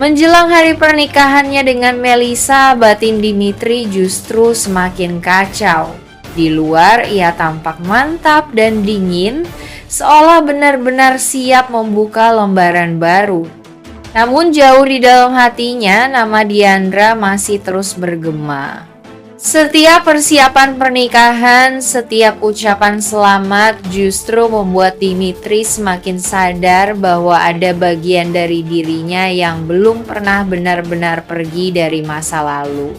Menjelang hari pernikahannya dengan Melissa, batin Dimitri justru semakin kacau. Di luar ia tampak mantap dan dingin, seolah benar-benar siap membuka lembaran baru. Namun jauh di dalam hatinya, nama Diandra masih terus bergema. Setiap persiapan pernikahan, setiap ucapan selamat justru membuat Dimitri semakin sadar bahwa ada bagian dari dirinya yang belum pernah benar-benar pergi dari masa lalu.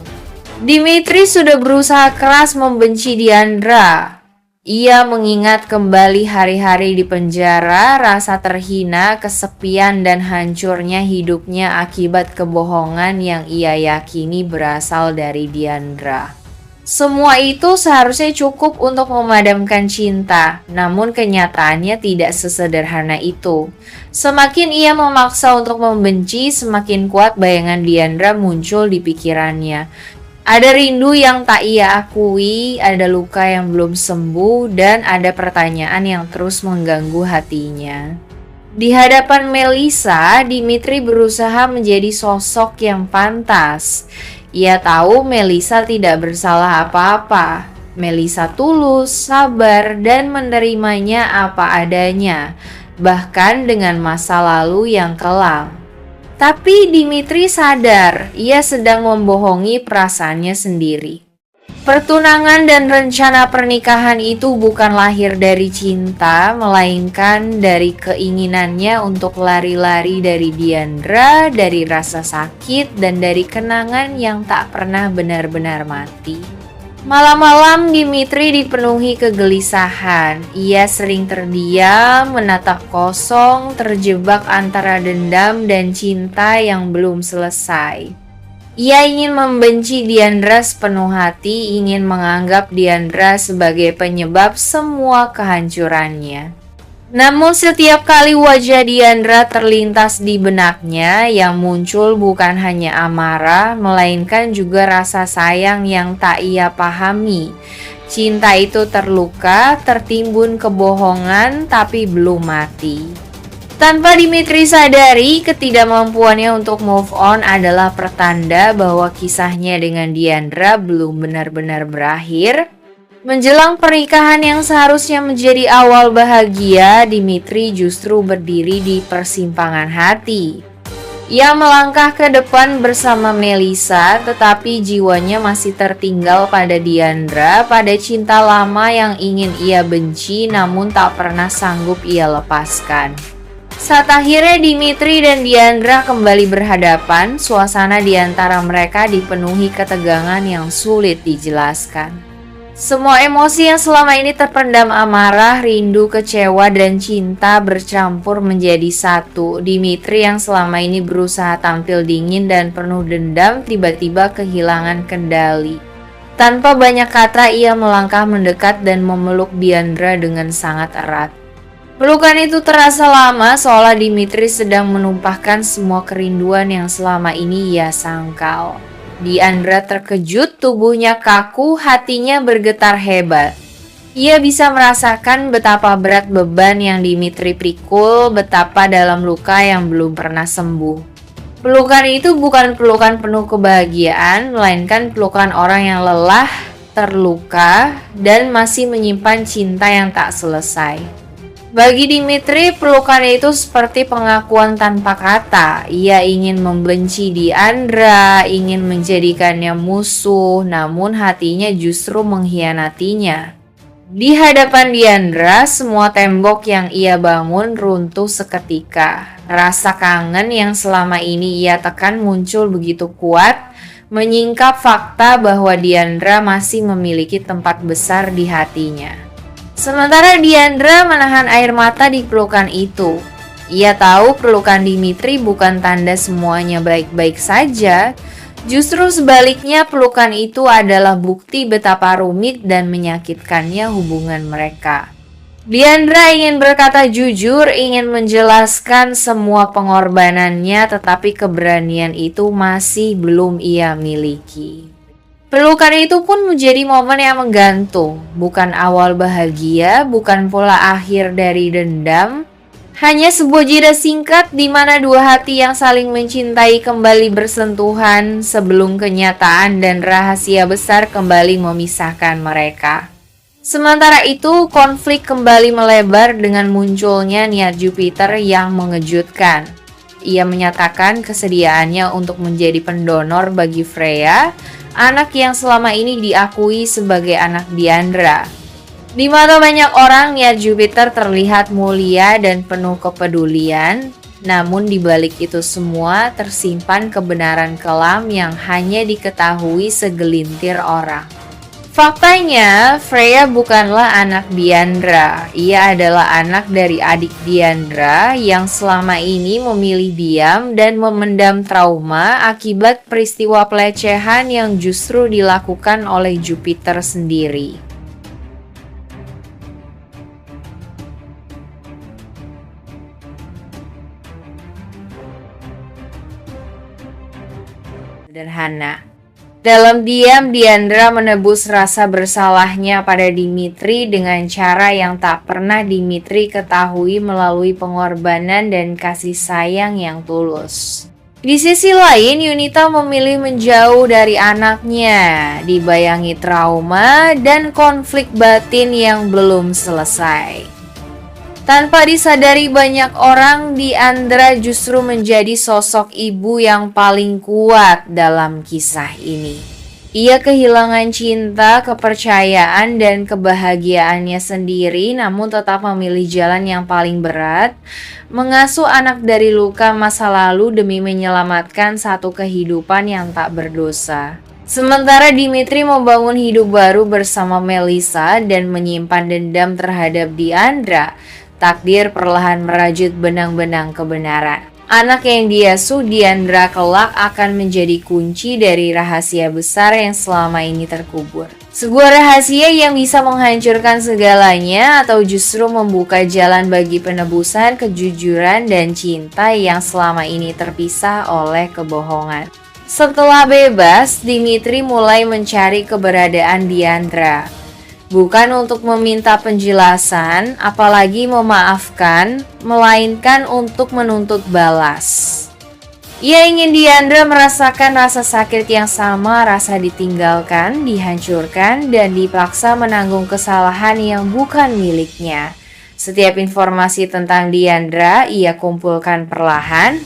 Dimitri sudah berusaha keras membenci Diandra. Ia mengingat kembali hari-hari di penjara, rasa terhina, kesepian, dan hancurnya hidupnya akibat kebohongan yang ia yakini berasal dari Diandra. Semua itu seharusnya cukup untuk memadamkan cinta, namun kenyataannya tidak sesederhana itu. Semakin ia memaksa untuk membenci, semakin kuat bayangan Diandra muncul di pikirannya. Ada rindu yang tak ia akui, ada luka yang belum sembuh, dan ada pertanyaan yang terus mengganggu hatinya. Di hadapan Melissa, Dimitri berusaha menjadi sosok yang pantas. Ia tahu Melissa tidak bersalah apa-apa. Melissa tulus, sabar, dan menerimanya apa adanya, bahkan dengan masa lalu yang kelam. Tapi Dimitri sadar ia sedang membohongi perasaannya sendiri. Pertunangan dan rencana pernikahan itu bukan lahir dari cinta, melainkan dari keinginannya untuk lari-lari dari Diandra, dari rasa sakit, dan dari kenangan yang tak pernah benar-benar mati. Malam-malam Dimitri dipenuhi kegelisahan. Ia sering terdiam, menatap kosong, terjebak antara dendam dan cinta yang belum selesai. Ia ingin membenci Diandra sepenuh hati, ingin menganggap Diandra sebagai penyebab semua kehancurannya. Namun setiap kali wajah Diandra terlintas di benaknya, yang muncul bukan hanya amarah, melainkan juga rasa sayang yang tak ia pahami. Cinta itu terluka, tertimbun kebohongan, tapi belum mati. Tanpa Dimitri sadari, ketidakmampuannya untuk move on adalah pertanda bahwa kisahnya dengan Diandra belum benar-benar berakhir. Menjelang pernikahan yang seharusnya menjadi awal bahagia, Dimitri justru berdiri di persimpangan hati. Ia melangkah ke depan bersama Melissa, tetapi jiwanya masih tertinggal pada Diandra, pada cinta lama yang ingin ia benci namun tak pernah sanggup ia lepaskan. Saat akhirnya Dimitri dan Diandra kembali berhadapan, suasana di antara mereka dipenuhi ketegangan yang sulit dijelaskan. Semua emosi yang selama ini terpendam, amarah, rindu, kecewa, dan cinta bercampur menjadi satu. Dimitri yang selama ini berusaha tampil dingin dan penuh dendam tiba-tiba kehilangan kendali. Tanpa banyak kata ia melangkah mendekat dan memeluk Diandra dengan sangat erat. Pelukan itu terasa lama, seolah Dimitri sedang menumpahkan semua kerinduan yang selama ini ia sangkal. Diandra terkejut, tubuhnya kaku, hatinya bergetar hebat. Ia bisa merasakan betapa berat beban yang Dimitri pikul, betapa dalam luka yang belum pernah sembuh. Pelukan itu bukan pelukan penuh kebahagiaan, melainkan pelukan orang yang lelah, terluka, dan masih menyimpan cinta yang tak selesai. Bagi Dimitri, pelukan itu seperti pengakuan tanpa kata. Ia ingin membenci Diandra, ingin menjadikannya musuh, namun hatinya justru mengkhianatinya. Di hadapan Diandra, semua tembok yang ia bangun runtuh seketika. Rasa kangen yang selama ini ia tekan muncul begitu kuat, menyingkap fakta bahwa Diandra masih memiliki tempat besar di hatinya. Sementara Diandra menahan air mata di pelukan itu. Ia tahu pelukan Dimitri bukan tanda semuanya baik-baik saja. Justru sebaliknya, pelukan itu adalah bukti betapa rumit dan menyakitkannya hubungan mereka. Diandra ingin berkata jujur, ingin menjelaskan semua pengorbanannya, tetapi keberanian itu masih belum ia miliki. Pelukan itu pun menjadi momen yang menggantung, bukan awal bahagia, bukan pula akhir dari dendam, Hanya sebuah jeda singkat di mana dua hati yang saling mencintai kembali bersentuhan sebelum kenyataan dan rahasia besar kembali memisahkan mereka. Sementara itu, konflik kembali melebar dengan munculnya niat Jupiter yang mengejutkan. Ia menyatakan kesediaannya untuk menjadi pendonor bagi Freya, anak yang selama ini diakui sebagai anak Diandra. Di mata banyak orang, niat Jupiter terlihat mulia dan penuh kepedulian, namun di balik itu semua tersimpan kebenaran kelam yang hanya diketahui segelintir orang. Faktanya, Freya bukanlah anak Diandra. Ia adalah anak dari adik Diandra yang selama ini memilih diam dan memendam trauma akibat peristiwa pelecehan yang justru dilakukan oleh Jupiter sendiri. Sederhana. Dalam diam, Diandra menebus rasa bersalahnya pada Dimitri dengan cara yang tak pernah Dimitri ketahui melalui pengorbanan dan kasih sayang yang tulus. Di sisi lain, Yunita memilih menjauh dari anaknya, dibayangi trauma dan konflik batin yang belum selesai. Tanpa disadari banyak orang, Diandra justru menjadi sosok ibu yang paling kuat dalam kisah ini. Ia kehilangan cinta, kepercayaan, dan kebahagiaannya sendiri, namun tetap memilih jalan yang paling berat, mengasuh anak dari luka masa lalu demi menyelamatkan satu kehidupan yang tak berdosa. Sementara Dimitri membangun hidup baru bersama Melissa dan menyimpan dendam terhadap Diandra, takdir perlahan merajut benang-benang kebenaran. Anak yang diasuh Diandra kelak akan menjadi kunci dari rahasia besar yang selama ini terkubur. Sebuah rahasia yang bisa menghancurkan segalanya atau justru membuka jalan bagi penebusan kejujuran dan cinta yang selama ini terpisah oleh kebohongan. Setelah bebas, Dimitri mulai mencari keberadaan Diandra. Bukan untuk meminta penjelasan, apalagi memaafkan, melainkan untuk menuntut balas. Ia ingin Diandra merasakan rasa sakit yang sama, rasa ditinggalkan, dihancurkan, dan dipaksa menanggung kesalahan yang bukan miliknya. Setiap informasi tentang Diandra ia kumpulkan perlahan,